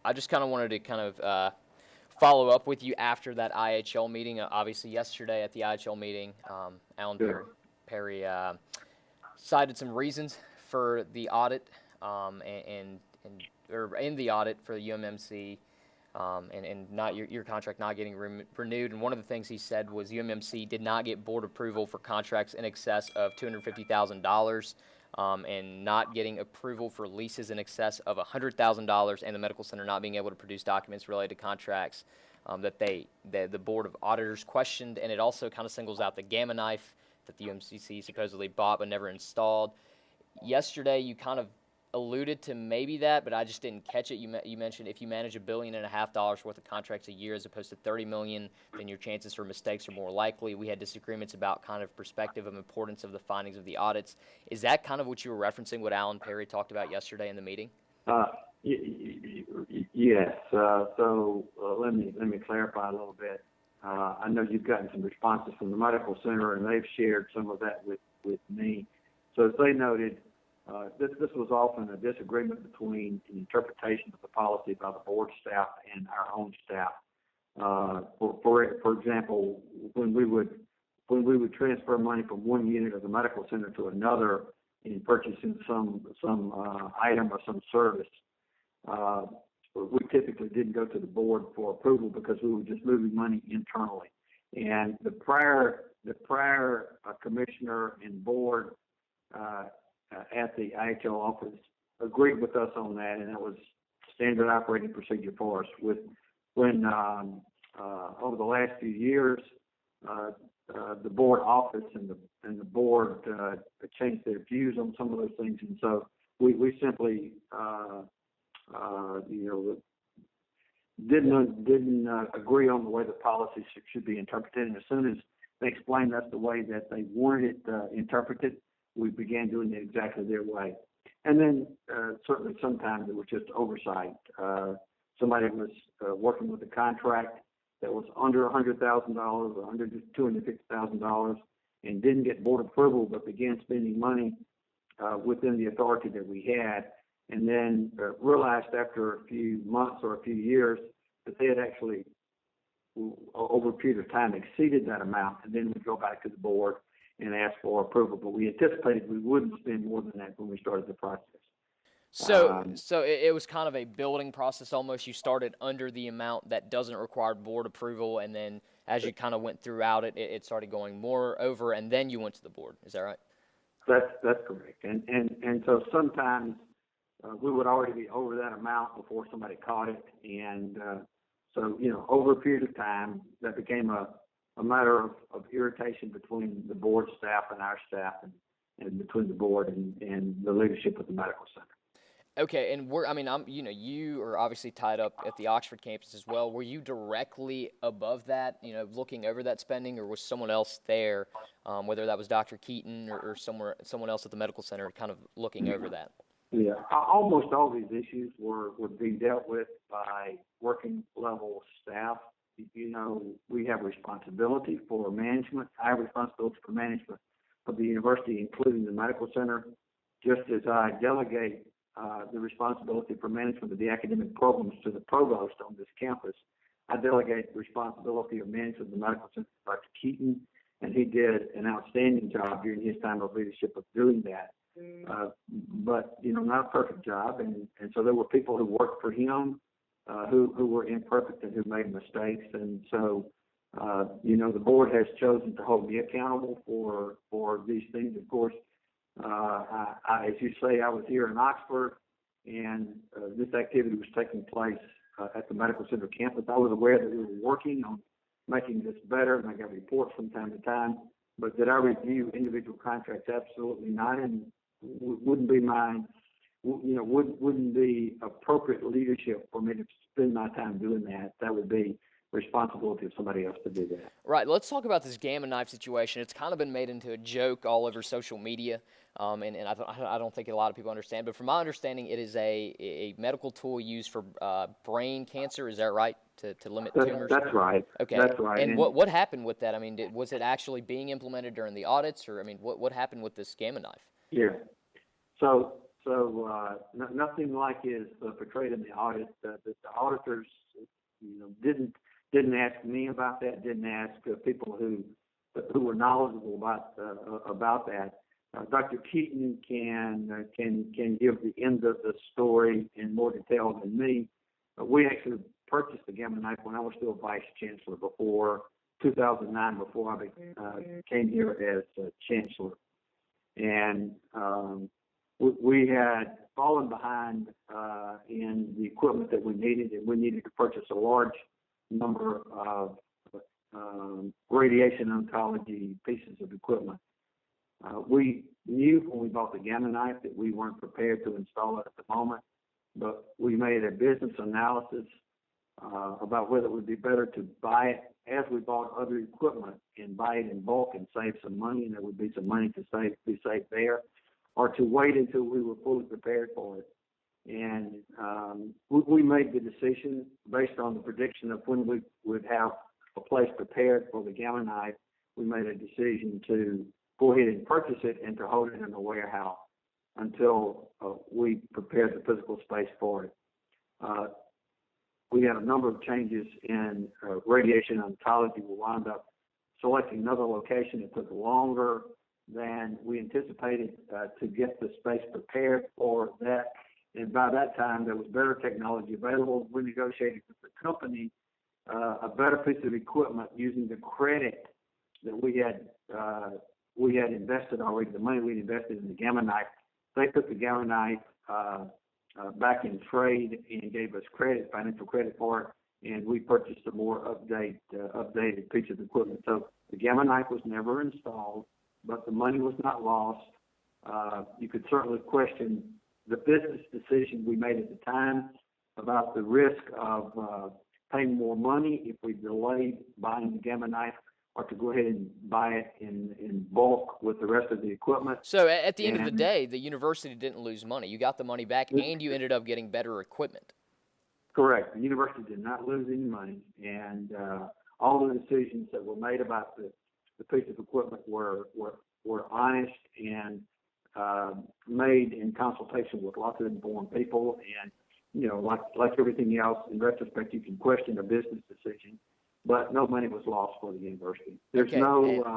I just kind of wanted to kind of follow up with you after that IHL meeting. Obviously, yesterday at the IHL meeting, Alan Perry cited some reasons for the audit or in the audit for the UMMC. And not your contract not getting renewed. And one of the things he said was UMMC did not get board approval for contracts in excess of $250,000 and not getting approval for leases in excess of $100,000, and the medical center not being able to produce documents related to contracts that the board of auditors questioned. And it also kind of singles out the Gamma knife that the UMCC supposedly bought but never installed. Yesterday, you kind of alluded to maybe that, but I just didn't catch it. You mentioned if you manage $1.5 billion worth of contracts a year as opposed to $30 million, then your chances for mistakes are more likely. We had disagreements about kind of perspective of importance of the findings of the audits. Is that kind of what you were referencing, what Alan Perry talked about yesterday in the meeting? Yes. So let me clarify a little bit. I know you've gotten some responses from the medical center, and they've shared some of that with me. So as they noted, this was often a disagreement between the interpretation of the policy by the board staff and our own staff. For example, when we would transfer money from one unit of the medical center to another in purchasing some item or some service, we typically didn't go to the board for approval because we were just moving money internally. And the prior commissioner and board at the IHL office agreed with us on that, and that was standard operating procedure for us. When over the last few years, the board office and the board changed their views on some of those things, and so we simply didn't agree on the way the policy should be interpreted. And as soon as they explained that's the way that they wanted it interpreted, we began doing it exactly their way. And then certainly sometimes it was just oversight. Somebody was working with a contract that was under $100,000 or under $250,000 and didn't get board approval, but began spending money within the authority that we had, and then realized after a few months or a few years that they had actually, over a period of time, exceeded that amount, and then we'd go back to the board and ask for approval. But we anticipated we wouldn't spend more than that when we started the process. So it was kind of a building process almost. You started under the amount that doesn't require board approval, and then as you kind of went throughout it started going more over, and then you went to the board. Is that right? That's correct. And so sometimes we would already be over that amount before somebody caught it, and so over a period of time that became a matter of irritation between the board staff and our staff, and between the board and the leadership of the medical center. Okay, and you are obviously tied up at the Oxford campus as well. Were you directly above that, looking over that spending, or was someone else there, whether that was Dr. Keaton or someone else at the medical center, kind of looking over that? Yeah, almost all these issues were being dealt with by working level staff. We have responsibility for management. I have responsibility for management of the university, including the medical center, just as I delegate the responsibility for management of the academic programs to the provost on this campus. I delegate the responsibility of management of the medical center to Dr. Keaton, and he did an outstanding job during his time of leadership of doing that. But not a perfect job, and so there were people who worked for him who were imperfect and who made mistakes, and so the board has chosen to hold me accountable for these things. Of course, as you say, I was here in Oxford, and this activity was taking place at the medical center campus. I was aware that we were working on making this better, and I got reports from time to time. But did I review individual contracts? Absolutely not, and wouldn't be appropriate leadership for me to spend my time doing that. That would be responsibility of somebody else to do that. Right. Let's talk about this Gamma knife situation. It's kind of been made into a joke all over social media, and I don't think a lot of people understand. But from my understanding, it is a medical tool used for brain cancer. Is that right? To limit tumors? That's right. Okay. That's right. And what happened with that? I mean, was it actually being implemented during the audits, or what happened with this Gamma knife? Yeah. So Nothing like is portrayed in the audit. The auditors, didn't ask me about that. Didn't ask people who were knowledgeable about that. Dr. Keaton can give the end of the story in more detail than me. We actually purchased the Gamma Knife when I was still vice chancellor before 2009, before I came here as chancellor, and we had fallen behind in the equipment that we needed, and we needed to purchase a large number of radiation oncology pieces of equipment. We knew when we bought the Gamma Knife that we weren't prepared to install it at the moment, but we made a business analysis about whether it would be better to buy it as we bought other equipment and buy it in bulk and save some money, and there would be some money to be saved there, or to wait until we were fully prepared for it. And we made the decision based on the prediction of when we would have a place prepared for the Gamma Knife. We made a decision to go ahead and purchase it and to hold it in a warehouse until we prepared the physical space for it. We had a number of changes in radiation oncology. We wound up selecting another location. It took longer than we anticipated to get the space prepared for that. And by that time, there was better technology available. We negotiated with the company a better piece of equipment using the credit that we had invested already, the money we invested in the Gamma Knife. They took the Gamma Knife back in trade and gave us financial credit for it, and we purchased a more updated piece of equipment. So the Gamma Knife was never installed, but the money was not lost. You could certainly question the business decision we made at the time about the risk of paying more money if we delayed buying the Gamma Knife, or to go ahead and buy it in bulk with the rest of the equipment. So at the end of the day, the university didn't lose money. You got the money back, and you ended up getting better equipment. Correct. The university did not lose any money, and all the decisions that were made about the piece of equipment were honest and made in consultation with lots of informed people. And like everything else, in retrospect, you can question a business decision, but no money was lost for the university. There's no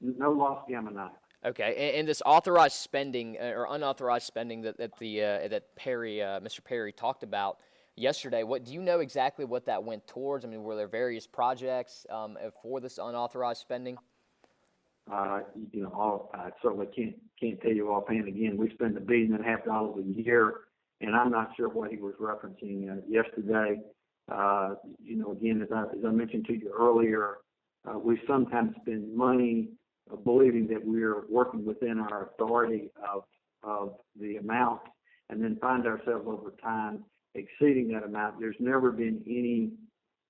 lost Gamma Knife. Okay, and this authorized spending or unauthorized spending that Mr. Perry talked about yesterday, what do you know exactly what that went towards? I mean, were there various projects for this unauthorized spending? I certainly can't tell you offhand. Again, we spend $1.5 billion a year, and I'm not sure what he was referencing yesterday. Again, as I mentioned to you earlier, we sometimes spend money believing that we're working within our authority of the amount, and then find ourselves over time exceeding that amount. There's never been any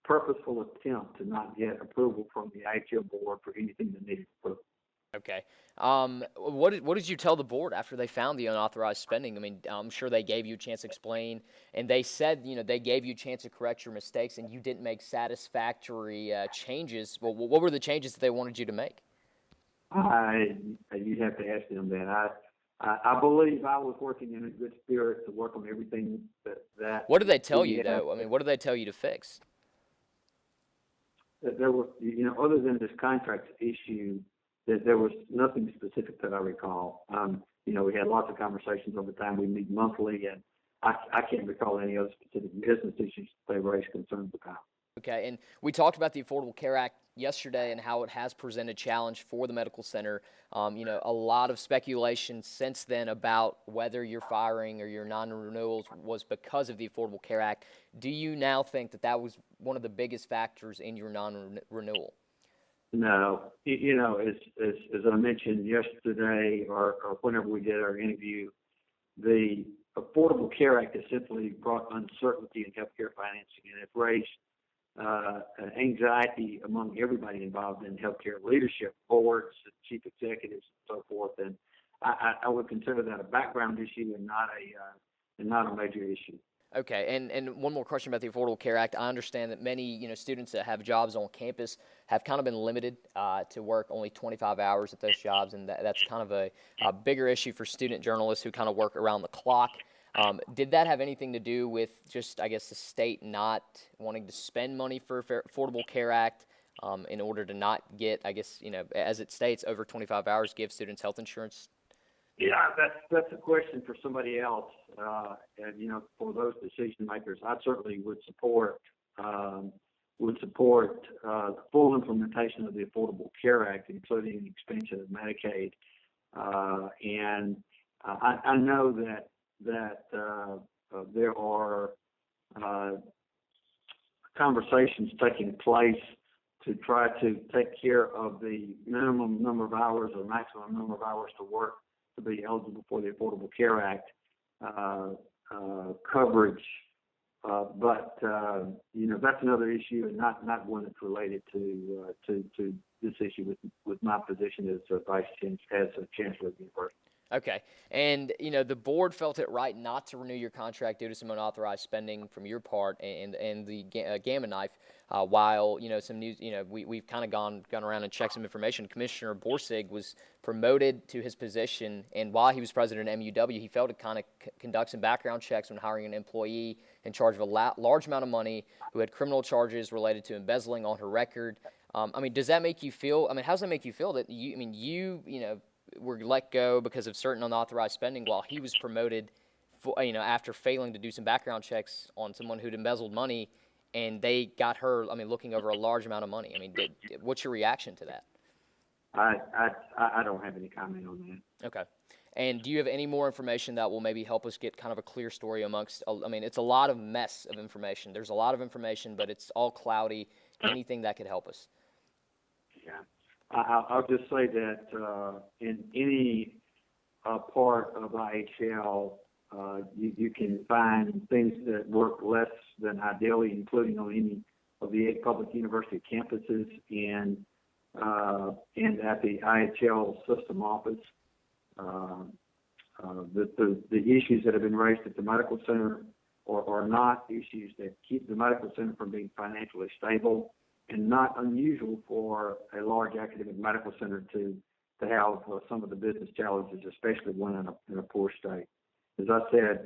purposeful attempt to not get approval from the IHL board for anything that needed approval. Okay. What did you tell the board after they found the unauthorized spending? I mean, I'm sure they gave you a chance to explain, and they said, they gave you a chance to correct your mistakes, and you didn't make satisfactory changes. Well, what were the changes that they wanted you to make? You'd have to ask them that. I believe I was working in a good spirit to work on everything that. What did they tell you, though? I mean, what did they tell you to fix? That there were, other than this contract issue, that there was nothing specific that I recall. We had lots of conversations over time. We meet monthly, and I can't recall any other specific business issues they raised concerns about. Okay, and we talked about the Affordable Care Act yesterday and how it has presented challenge for the medical center. A lot of speculation since then about whether your firing or your non-renewals was because of the Affordable Care Act. Do you now think that was one of the biggest factors in your non-renewal? No. As I mentioned yesterday or whenever we did our interview, the Affordable Care Act has simply brought uncertainty in healthcare financing, and it raised anxiety among everybody involved in healthcare leadership, boards, chief executives, and so forth. And I would consider that a background issue and not a major issue. Okay, and one more question about the Affordable Care Act. I understand that many, students that have jobs on campus have kind of been limited to work only 25 hours at those jobs, and that's kind of a bigger issue for student journalists who kind of work around the clock. Did that have anything to do with just, I guess, the state not wanting to spend money for Affordable Care Act in order to not get, I guess, as it states, over 25 hours, give students health insurance? Yeah, that's a question for somebody else. And for those decision makers, I certainly would support full implementation of the Affordable Care Act, including the expansion of Medicaid. And I know that there are conversations taking place to try to take care of the minimum number of hours or maximum number of hours to work to be eligible for the Affordable Care Act coverage, but that's another issue, and not one that's related to this issue with my position as a chancellor of the university. Okay, and the board felt it right not to renew your contract due to some unauthorized spending from your part and the Gamma Knife. While some news, we've kind of gone around and checked some information. Commissioner Borsig was promoted to his position, and while he was president at MUW, he failed to kind of conduct some background checks when hiring an employee in charge of a large amount of money who had criminal charges related to embezzling on her record. Does that make you feel? How does that make you feel that you were let go because of certain unauthorized spending while he was promoted, after failing to do some background checks on someone who'd embezzled money, and they got her, looking over a large amount of money? What's your reaction to that? I don't have any comment on that. Okay. And do you have any more information that will maybe help us get kind of a clear story amongst, it's a lot of mess of information. There's a lot of information, but it's all cloudy. Anything that could help us? Yeah. I'll just say that in any part of IHL, you can find things that work less than ideally, including on any of the 8 public university campuses and at the IHL system office. The issues that have been raised at the medical center are not issues that keep the medical center from being financially stable, and not unusual for a large academic medical center to have some of the business challenges, especially one in a poor state. As I said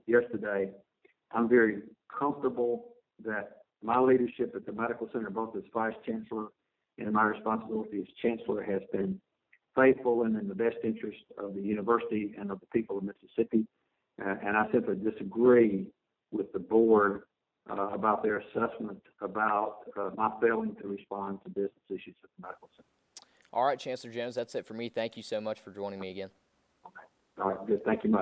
yesterday, I'm very comfortable that my leadership at the medical center, both as vice chancellor and my responsibility as chancellor, has been faithful and in the best interest of the university and of the people of Mississippi. And I simply disagree with the board about their assessment about my failing to respond to business issues at the medical center. All right, Chancellor Jones, that's it for me. Thank you so much for joining me again. Okay. All right, good. Thank you much.